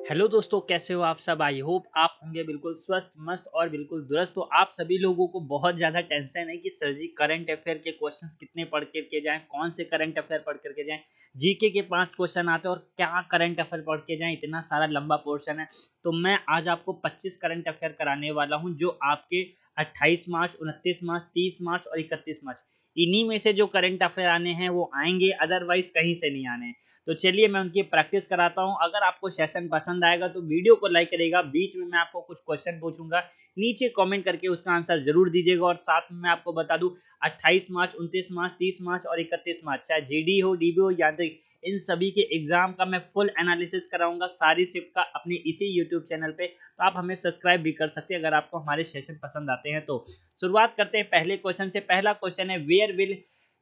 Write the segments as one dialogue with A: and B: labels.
A: Hello दोस्तों, कैसे हो आप सब। आई होप आप होंगे बिल्कुल स्वस्थ मस्त और बिल्कुल दुरुस्त। तो आप सभी लोगों को बहुत ज़्यादा टेंशन है कि सर जी करंट अफेयर के क्वेश्चंस कितने पढ़ करके जाएं, कौन से करंट अफेयर पढ़ करके जाएं। जीके के 5 क्वेश्चन आते हैं और क्या करंट अफेयर पढ़ के जाएं, इतना सारा लंबा पोर्शन है। तो मैं आज आपको 25 करंट अफेयर कराने वाला हूँ जो आपके 28 मार्च, 29 मार्च, 30 मार्च और 31 मार्च इन्हीं में से जो करंट अफेयर आने हैं वो आएंगे, अदरवाइज कहीं से नहीं आने हैं। तो चलिए मैं उनकी प्रैक्टिस कराता हूँ। अगर आपको सेशन पसंद आएगा तो वीडियो को लाइक करेगा। बीच में मैं आपको कुछ क्वेश्चन पूछूंगा, नीचे कमेंट करके उसका आंसर जरूर दीजिएगा। और साथ में मैं आपको बता दूं 28 मार्च, 29 मार्च, 30 मार्च और 31 मार्च चाहे जीडी हो, डीबी हो, यांत्रिक, इन सभी के एग्जाम का मैं फुल एनालिसिस कराऊंगा सारी शिफ्ट का अपने इसी यूट्यूब चैनल पे। तो आप हमें सब्सक्राइब भी कर सकते हैं अगर आपको हमारे सेशन पसंद आते हैं तो। शुरुआत करते हैं पहले क्वेश्चन से। पहला क्वेश्चन है, where will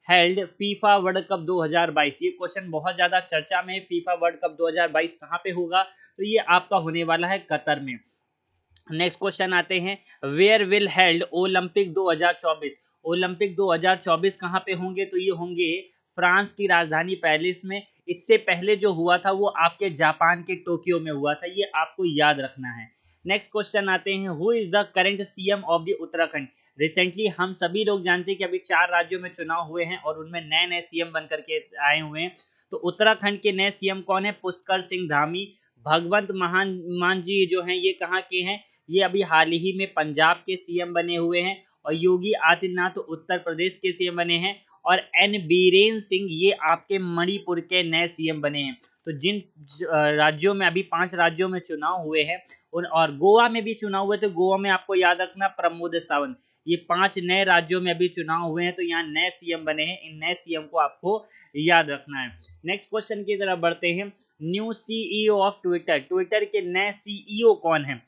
A: held FIFA world cup 2022। ये क्वेश्चन बहुत ज्यादा चर्चा में। फीफा वर्ल्ड कप 2022 कहाँ पे होगा? तो ये आपका होने वाला है कतर में। नेक्स्ट क्वेश्चन आते हैं, where will held Olympic 2024। Olympic 2024 कहाँ पे होंगे? तो ये होंगे फ्रांस की राजधानी पेरिस में। इससे पहले जो हुआ था वो आपके जापान के टोक्यो में हुआ था, ये आपको याद रखना है। नेक्स्ट क्वेश्चन आते हैं, who is the current CM of the Uttarakhand. Recently हम सभी लोग जानते हैं कि अभी 4 राज्यों में चुनाव हुए हैं और उनमें नए नए सीएम बन करके आए हुए हैं। तो उत्तराखंड के नए सीएम कौन है? पुष्कर सिंह धामी। भगवंत मान जी जो हैं ये कहाँ के हैं? ये अभी हाल ही में पंजाब के सीएम बने हुए हैं। और योगी आदित्यनाथ उत्तर प्रदेश के सीएम बने हैं। और एन बीरेन सिंह ये आपके मणिपुर के नए सीएम बने हैं। तो जिन राज्यों में अभी 5 राज्यों में चुनाव हुए हैं उन, और गोवा में भी चुनाव हुए थे। गोवा में आपको याद रखना प्रमोद सावंत। ये 5 नए राज्यों में अभी चुनाव हुए हैं तो यहाँ नए सीएम बने हैं। इन नए सीएम को आपको याद रखना है। नेक्स्ट क्वेश्चन की तरफ बढ़ते हैं, new CEO of Twitter. Twitter के नए सीईओ कौन है?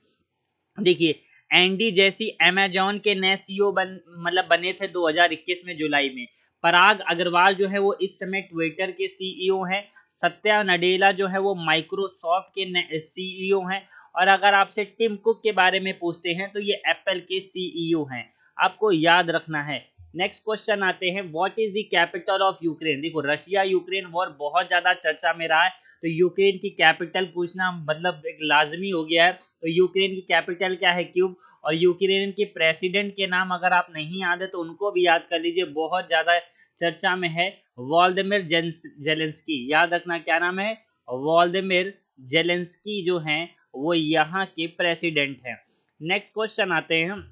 A: देखिए, एंडी जैसी अमेजॉन के नए सीईओ बने थे 2021 में जुलाई में। पराग अग्रवाल जो है वो इस समय ट्विटर के सीईओ हैं। सत्या नडेला जो है वो माइक्रोसॉफ्ट के सीईओ हैं। और अगर आपसे टिम कुक के बारे में पूछते हैं तो ये एप्पल के सीईओ हैं, आपको याद रखना है। नेक्स्ट क्वेश्चन आते हैं, what is the capital of Ukraine. देखो, रशिया यूक्रेन वॉर बहुत ज्यादा चर्चा में रहा है तो यूक्रेन की कैपिटल पूछना मतलब एक लाजमी हो गया है। तो यूक्रेन की कैपिटल क्या है? क्यूब। और यूक्रेन के प्रेसिडेंट के नाम अगर आप नहीं याद है तो उनको भी याद कर लीजिए, बहुत ज्यादा चर्चा में है। वॉल्दिमिर जेलेंस्की, याद रखना क्या नाम है? वॉल्दिमिर जेलेंस्की जो हैं वो यहाँ के प्रेसिडेंट हैं। नेक्स्ट क्वेश्चन आते हैं,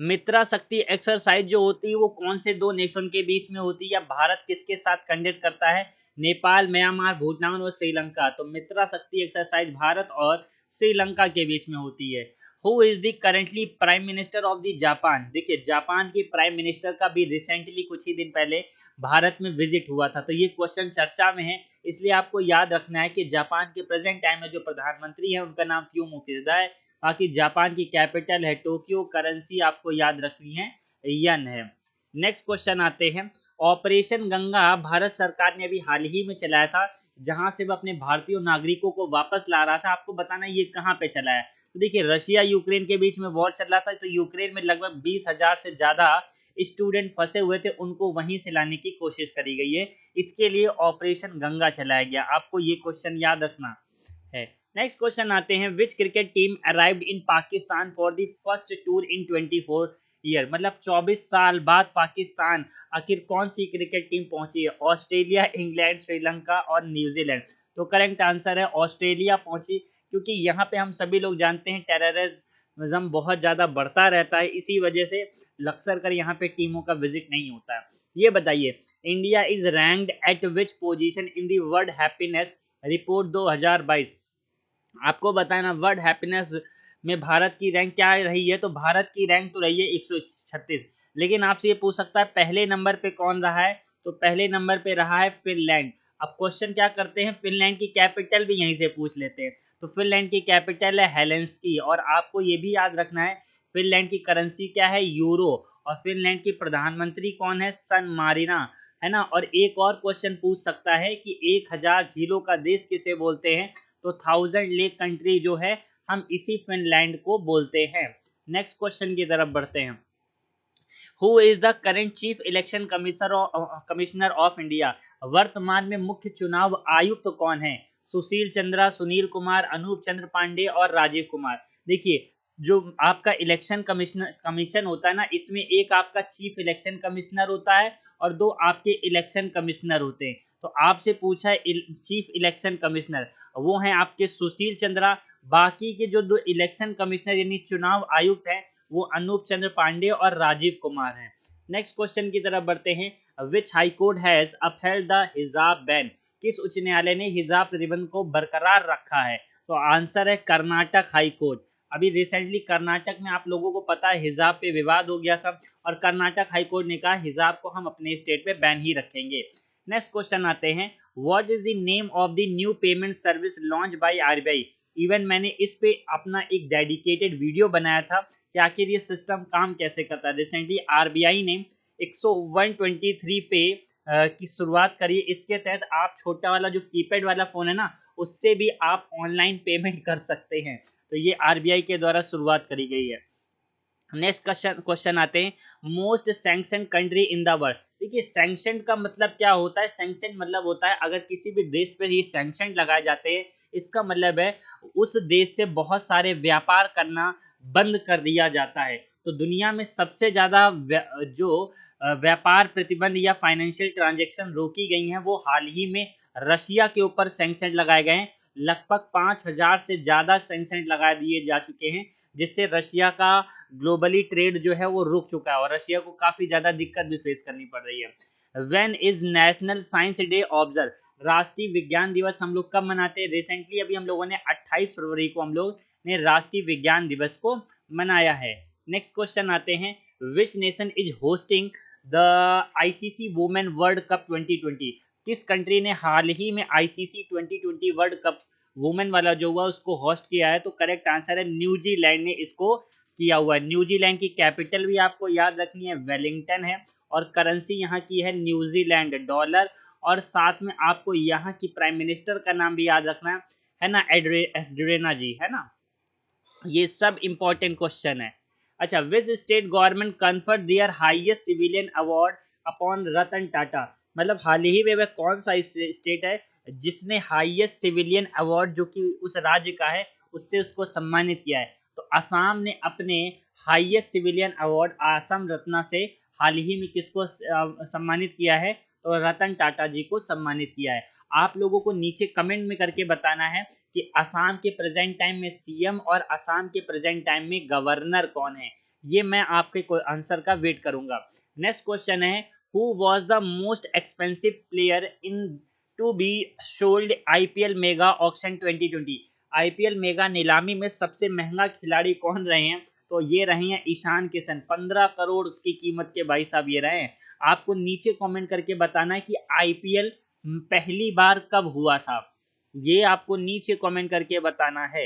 A: मित्रा शक्ति एक्सरसाइज जो होती है वो कौन से 2 नेशन के बीच में होती है या भारत किसके साथ कंडक्ट करता है? नेपाल, म्यांमार, भूटान और श्रीलंका। तो मित्रा शक्ति एक्सरसाइज भारत और श्रीलंका के बीच में होती है। Who is the currently prime minister of the Japan. देखिए, जापान की प्राइम मिनिस्टर का भी रिसेंटली कुछ ही दिन पहले भारत में विजिट हुआ था तो ये क्वेश्चन चर्चा में है। इसलिए आपको याद रखना है कि जापान के प्रेजेंट टाइम में जो प्रधानमंत्री है उनका नाम फ्यूमो किशिदा है। बाकी जापान की कैपिटल है टोक्यो। करेंसी आपको याद रखनी है, यन है। नेक्स्ट क्वेश्चन आते हैं, ऑपरेशन गंगा भारत सरकार ने अभी हाल ही में चलाया था जहां से वह अपने भारतीय नागरिकों को वापस ला रहा था। आपको बताना ये कहाँ पे चला है? तो देखिए, रशिया यूक्रेन के बीच में वॉर चल रहा था तो यूक्रेन में लगभग 20,000 से ज्यादा स्टूडेंट फंसे हुए थे, उनको वहीं से लाने की कोशिश करी गई है। इसके लिए ऑपरेशन गंगा चलाया गया, आपको ये क्वेश्चन याद रखना है। नेक्स्ट क्वेश्चन आते हैं, which cricket team arrived in Pakistan for the first tour in 24 year. मतलब 24 साल बाद पाकिस्तान आखिर कौन सी क्रिकेट टीम पहुंची है? ऑस्ट्रेलिया, इंग्लैंड, श्रीलंका और न्यूजीलैंड। तो करेक्ट आंसर है ऑस्ट्रेलिया पहुंची, क्योंकि यहाँ पे हम सभी लोग जानते हैं टेररिज्म बहुत ज़्यादा बढ़ता रहता है, इसी वजह से अक्सर कर यहाँ पे टीमों का विजिट नहीं होता है। ये बताइए, India is ranked eight which position in the world happiness report 2022। आपको बताना वर्ल्ड हैप्पीनेस में भारत की रैंक क्या रही है? तो भारत की रैंक तो रही है 136। लेकिन आपसे ये पूछ सकता है पहले नंबर पे कौन रहा है? तो पहले नंबर पे रहा है फिनलैंड। अब क्वेश्चन क्या करते हैं, फिनलैंड की कैपिटल भी यहीं से पूछ लेते हैं। तो फिनलैंड की कैपिटल है हेलेंस्की। और आपको ये भी याद रखना है फिनलैंड की करेंसी क्या है? यूरो। और फिनलैंड की प्रधानमंत्री कौन है? सन मारिना, है ना। और एक और क्वेश्चन पूछ सकता है कि 1000 झीलों का देश किसे बोलते हैं? तो 1000 लेक कंट्री जो है हम इसी फिनलैंड को बोलते हैं। नेक्स्ट क्वेश्चन की तरफ बढ़ते हैं, who is the current chief election commissioner of India. वर्तमान में मुख्य चुनाव आयुक्त कौन है? सुशील चंद्रा, सुनील कुमार, अनूप चंद्र पांडे और राजीव कुमार। देखिए, जो आपका इलेक्शन कमीशन होता है ना, इसमें एक आपका चीफ इलेक्शन कमिश्नर होता है और दो आपके इलेक्शन कमिश्नर होते हैं। तो आपसे पूछा है चीफ इलेक्शन कमिश्नर, वो हैं आपके सुशील चंद्रा। बाकी के जो दो इलेक्शन कमिश्नर यानी चुनाव आयुक्त हैं, वो अनूप चंद्र पांडे और राजीव कुमार हैं। नेक्स्ट क्वेश्चन की तरफ बढ़ते हैं। Which high court has upheld the hijab ban? किस उच्च न्यायालय ने हिजाब प्रतिबंध को बरकरार रखा है? तो आंसर है कर्नाटक हाई कोर्ट। अभी रिसेंटली कर्नाटक में आप लोगों को पता है हिजाब पे विवाद हो गया था और कर्नाटक हाई कोर्ट ने कहा हिजाब को हम अपने स्टेट पे बैन ही रखेंगे। नेक्स्ट क्वेश्चन आते हैं। What is the name of the new payment service launch by RBI? Even मैंने इस पे अपना एक डेडिकेटेड वीडियो बनाया था कि आखिर ये सिस्टम काम कैसे करता है। रिसेंटली आरबीआई ने 123 पे की शुरुआत करी। इसके तहत आप छोटा वाला जो कीपैड वाला फ़ोन है ना, उससे भी आप ऑनलाइन पेमेंट कर सकते हैं। तो ये आरबीआई के द्वारा शुरुआत करी गई है। नेक्स्ट क्वेश्चन आते हैं। Most sanction country in the world? देखिए, सैंक्शन का मतलब क्या होता है? सैंक्शन मतलब होता है अगर किसी भी देश पर ये सैंक्शन लगाए जाते हैं, इसका मतलब है उस देश से बहुत सारे व्यापार करना बंद कर दिया जाता है। तो दुनिया में सबसे ज़्यादा जो व्यापार प्रतिबंध या फाइनेंशियल ट्रांजैक्शन रोकी गई हैं, वो हाल ही में रशिया के ऊपर सैंक्शन लगाए गए हैं। लगभग 5,000 से ज़्यादा सैंक्शन लगा दिए जा चुके हैं, जिससे रशिया का ग्लोबली ट्रेड जो है वो रुक चुका है और रशिया को काफ़ी ज़्यादा दिक्कत भी फेस करनी पड़ रही है। When is national science day observe? राष्ट्रीय विज्ञान दिवस हम लोग कब मनाते हैं? रिसेंटली अभी हम लोगों ने 28 फरवरी को हम लोग ने राष्ट्रीय विज्ञान दिवस को मनाया है। नेक्स्ट क्वेश्चन आते हैं। Which nation is hosting the ICC women world cup 2020? किस कंट्री ने हाल ही में आईसीसी 2020 वर्ल्ड कप वुमेन वाला जो हुआ उसको होस्ट किया है? तो करेक्ट आंसर है न्यूजीलैंड ने इसको किया हुआ है। न्यूजीलैंड की कैपिटल भी आपको याद रखनी है, वेलिंगटन है, और करेंसी यहाँ की है न्यूजीलैंड डॉलर, और साथ में आपको यहाँ की प्राइम मिनिस्टर का नाम भी याद रखना है ना, एड्रेना जी, है ना। ये सब इंपॉर्टेंट क्वेश्चन है। अच्छा, which state government conferred their highest civilian award upon Ratan Tata? मतलब हाल ही में वह कौन सा स्टेट है जिसने हाईएस्ट सिविलियन अवार्ड जो कि उस राज्य का है उससे उसको सम्मानित किया है? तो असम ने अपने highest civilian award Assam Ratna से हाल ही में किसको सम्मानित किया है? तो रतन टाटा जी को सम्मानित किया है। आप लोगों को नीचे कमेंट में करके बताना है कि असम के प्रेजेंट टाइम में सीएम और असम के प्रेजेंट टाइम में गवर्नर कौन है। ये मैं आपके आंसर का वेट करूंगा। नेक्स्ट क्वेश्चन है। Who was the most expensive player in to be sold IPL mega auction 2020? IPL mega नीलामी में सबसे महंगा खिलाड़ी कौन रहे हैं? तो ये रहे हैं ईशान किशन। 15 करोड़ की कीमत के भाई साहब ये रहे हैं। आपको नीचे कमेंट करके बताना है कि आईपीएल पहली बार कब हुआ था, ये आपको नीचे कमेंट करके बताना है।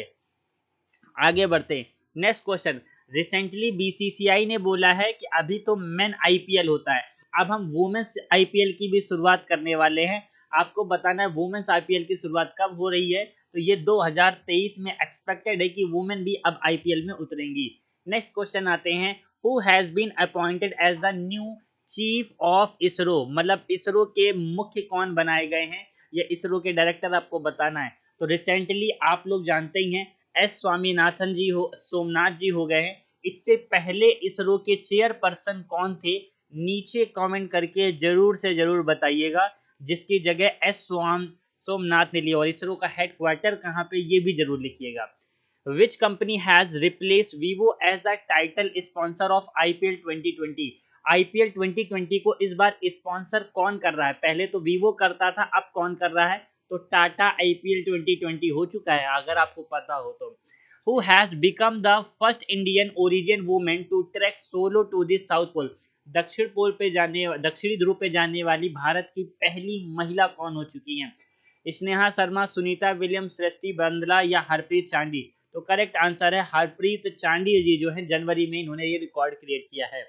A: आगे बढ़ते हैं। Next question. रिसेंटली बीसीसीआई ने बोला है कि अभी तो मेन आईपीएल होता है, अब हम वुमेन्स आईपीएल की भी शुरुआत करने वाले हैं। आपको बताना है वुमेन्स आईपीएल की शुरुआत कब हो रही है। तो ये 2023 में एक्सपेक्टेड है कि वुमेन भी अब आईपीएल में उतरेंगी। नेक्स्ट क्वेश्चन आते हैं। Who has been appointed as the new chief of ISRO? मतलब इसरो के मुख्य कौन बनाए गए हैं, ये इसरो के डायरेक्टर आपको बताना है। तो रिसेंटली आप लोग जानते ही हैं एस स्वामीनाथन जी सोमनाथ जी हो गए हैं। इससे पहले इसरो के चेयरपर्सन कौन थे? नीचे कमेंट करके जरूर से जरूर बताइएगा, जिसकी जगह सोमनाथ ने ली, और इसरो का हेडक्वार्टर कहाँ पे ये भी जरूर लिखिएगा। Which company has replace Vivo as the title sponsor of IPL 2020? IPL 2020 को इस बार स्पॉन्सर कौन कर रहा है? पहले तो वीवो करता था, अब कौन कर रहा है? तो टाटा आईपीएल 2020 हो चुका है, अगर आपको पता हो तो। Who has become the first Indian origin women to track solo to the South Pole? दक्षिणी ध्रुव पे जाने वाली भारत की पहली महिला कौन हो चुकी हैं? स्नेहा शर्मा, सुनीता विलियम्स, सृष्टि बंदला या हरप्रीत चांडी? तो करेक्ट आंसर है हरप्रीत चांडी जी, जो है जनवरी में इन्होंने ये रिकॉर्ड क्रिएट किया है।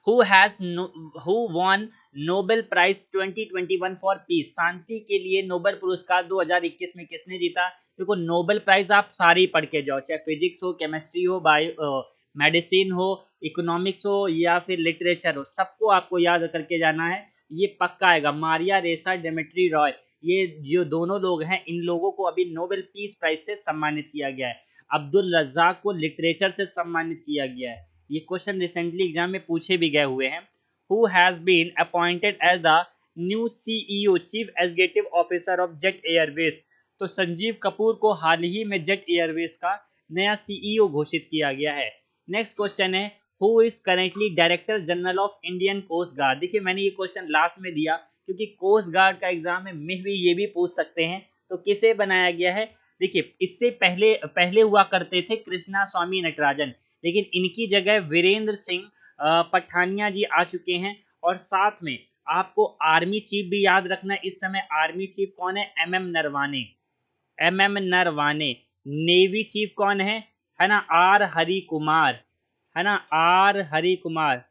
A: Who won Nobel prize 2021 for peace? शांति के लिए नोबेल पुरस्कार 2021 में किसने जीता? देखो, नोबेल प्राइज आप सारे ही पढ़ के जाओ, चाहे फिजिक्स हो, केमिस्ट्री हो, बायो मेडिसिन हो, इकोनॉमिक्स हो या फिर लिटरेचर हो, सबको आपको याद करके जाना है। ये पक्का आएगा। मारिया रेसा, डेमेट्री रॉय, ये जो दोनों लोग हैं, इन लोगों को अभी नोबेल पीस प्राइज से सम्मानित किया गया है। अब्दुल रज्जाक को लिटरेचर से सम्मानित किया गया है। ये क्वेश्चन रिसेंटली एग्जाम में पूछे भी गए हुए हैं। Who has been appointed as the new CEO, chief executive officer of Jet Airways. तो संजीव कपूर को हाल ही में जेट एयरवेज का नया सीईओ घोषित किया गया है। नेक्स्ट क्वेश्चन है, who is currently Director General of Indian Coast Guard. देखिए मैंने ये क्वेश्चन लास्ट में दिया क्योंकि कोस्ट गार्ड का एग्जाम में भी ये भी पूछ सकते हैं। तो किसे बनाया गया है? देखिए इससे पहले पहले हुआ करते थे कृष्णा स्वामी नटराजन, लेकिन इनकी जगह वीरेंद्र सिंह पठानिया जी आ चुके हैं। और साथ में आपको आर्मी चीफ भी याद रखना है। इस समय आर्मी चीफ कौन है? MM Naravane. MM Naravane. Navy chief कौन है ना? आर हरि कुमार, है ना? आर हरि कुमार।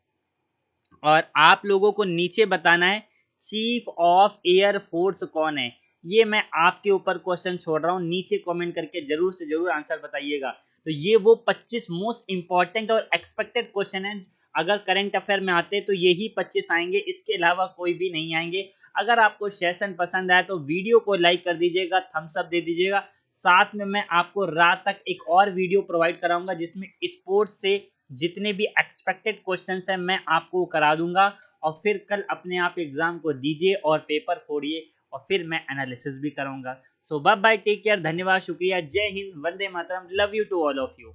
A: और आप लोगों को नीचे बताना है चीफ ऑफ एयर फोर्स कौन है। ये मैं आपके ऊपर क्वेश्चन छोड़ रहा हूँ, नीचे कमेंट करके जरूर से जरूर आंसर बताइएगा। तो ये वो 25 मोस्ट इंपॉर्टेंट और एक्सपेक्टेड क्वेश्चन है। अगर करंट अफेयर में आते तो यही 25 आएंगे, इसके अलावा कोई भी नहीं आएंगे। अगर आपको सेशन पसंद आया तो वीडियो को लाइक कर दीजिएगा, थम्स अप दे दीजिएगा। साथ में मैं आपको रात तक एक और वीडियो प्रोवाइड कराऊंगा जिसमें स्पोर्ट्स से जितने भी एक्सपेक्टेड क्वेश्चंस हैं मैं आपको करा दूंगा। और फिर कल अपने आप एग्जाम को दीजिए और पेपर फोड़िए, और फिर मैं एनालिसिस भी करूंगा। So bye bye, take care, धन्यवाद, शुक्रिया, जय हिंद, वंदे मातरम, love you to all of you.